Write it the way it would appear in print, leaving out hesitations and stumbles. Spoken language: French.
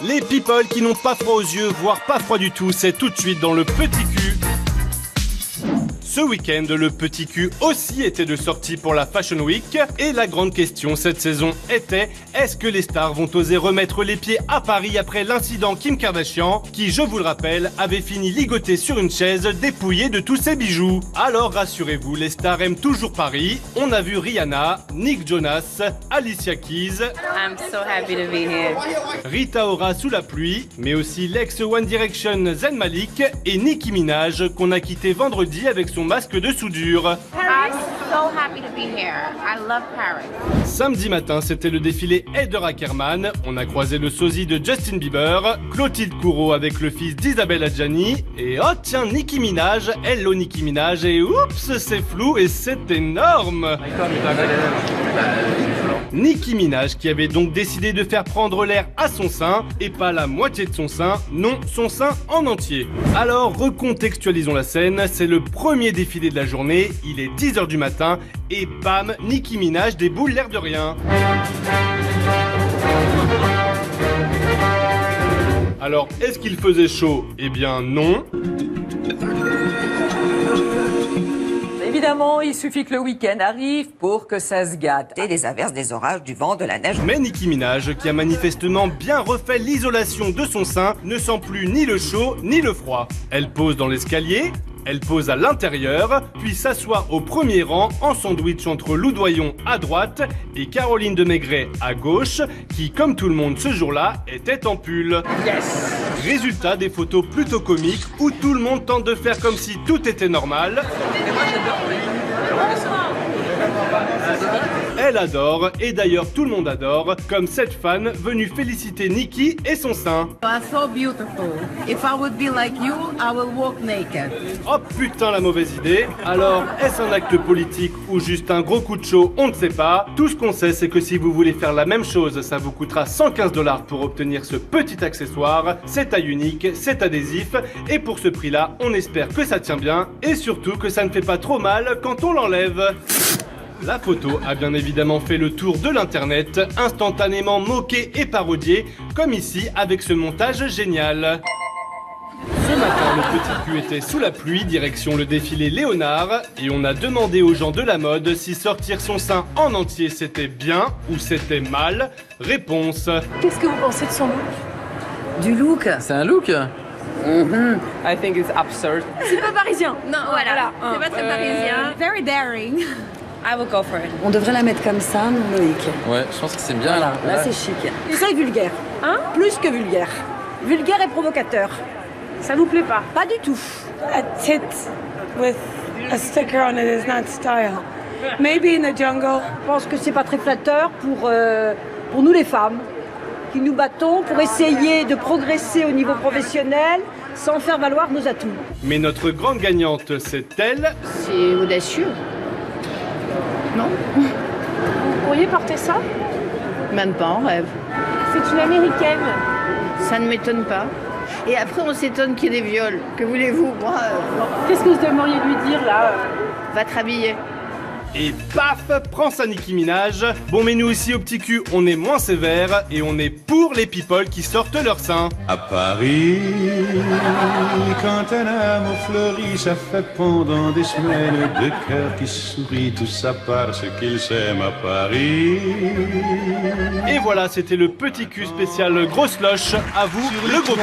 Les people qui n'ont pas froid aux yeux, voire pas froid du tout, c'est tout de suite dans le petit cul. Ce week-end, le petit cul aussi était de sortie pour la Fashion Week. Et la grande question cette saison était, est-ce que les stars vont oser remettre les pieds à Paris après l'incident Kim Kardashian, qui, je vous le rappelle, avait fini ligoté sur une chaise, dépouillé de tous ses bijoux. Alors rassurez-vous, les stars aiment toujours Paris. On a vu Rihanna, Nick Jonas, Alicia Keys, I'm so happy to be here. Rita Ora sous la pluie, mais aussi l'ex One Direction Zayn Malik et Nicki Minaj qu'on a quitté vendredi avec son masque de soudure. I'm so happy to be here. I love Paris. Samedi matin, c'était le défilé Haider Ackermann. On a croisé le sosie de Justin Bieber, Clotilde Courreau avec le fils d'Isabelle Adjani, et oh tiens, Nicki Minaj, hello Nicki Minaj, et oups, c'est flou et c'est énorme. Nicki Minaj qui avait donc décidé de faire prendre l'air à son sein, et pas la moitié de son sein, non, son sein en entier. Alors recontextualisons la scène, c'est le premier défilé de la journée, il est 10h du matin, et bam, Nicki Minaj déboule l'air de rien. Alors, est-ce qu'il faisait chaud? Eh bien non. Évidemment, il suffit que le week-end arrive pour que ça se gâte. Et des averses, des orages, du vent, de la neige. Mais Nicki Minaj, qui a manifestement bien refait l'isolation de son sein, ne sent plus ni le chaud ni le froid. Elle pose dans l'escalier, elle pose à l'intérieur, puis s'assoit au premier rang en sandwich entre Loudoyon à droite et Caroline de Maigret à gauche, qui, comme tout le monde ce jour-là, était en pull. Yes. Résultat, des photos plutôt comiques où tout le monde tente de faire comme si tout était normal. Elle adore, et d'ailleurs tout le monde adore, comme cette fan venue féliciter Nicki et son sein. You are so beautiful. If I would be like you, I will walk naked. Oh putain la mauvaise idée. Alors, est-ce un acte politique ou juste un gros coup de chaud? On ne sait pas. Tout ce qu'on sait, c'est que si vous voulez faire la même chose, ça vous coûtera 115 $ pour obtenir ce petit accessoire. C'est taille unique, c'est adhésif, et pour ce prix-là, on espère que ça tient bien, et surtout que ça ne fait pas trop mal quand on l'enlève. La photo a bien évidemment fait le tour de l'internet, instantanément moquée et parodiée, comme ici avec ce montage génial. Ce matin, le petit cul était sous la pluie, direction le défilé Léonard, et on a demandé aux gens de la mode si sortir son sein en entier c'était bien ou c'était mal. Réponse. Qu'est-ce que vous pensez de son look? Du look. C'est un look? I think it's absurd. C'est pas parisien. Non, voilà. C'est pas très parisien. Very daring. I will go for it. On devrait la mettre comme ça, mon Loïc. Ouais, je pense que c'est bien. Voilà, là c'est chic. C'est vulgaire. Hein? Plus que vulgaire. Vulgaire et provocateur. Ça vous plaît pas? Pas du tout. A tit with a sticker on it is not style. Maybe in the jungle. Je pense que c'est pas très flatteur pour nous les femmes qui nous battons pour essayer de progresser au niveau professionnel sans faire valoir nos atouts. Mais notre grande gagnante, c'est elle. C'est audacieux. Non? Vous pourriez porter ça? Même pas en rêve. C'est une américaine. Ça ne m'étonne pas. Et après, on s'étonne qu'il y ait des viols. Que voulez-vous? Moi, Qu'est-ce que vous aimeriez lui dire là? va te rhabiller. Et paf, prends ça Nicki Minaj. Bon mais nous aussi au petit cul, on est moins sévère et on est pour les people qui sortent leur sein. À Paris, quand un amour fleurit, ça fait pendant des semaines deux cœurs qui sourient, tout ça parce qu'ils s'aiment à Paris. Et voilà, c'était le petit cul spécial grosse loche. À vous, le gros cul.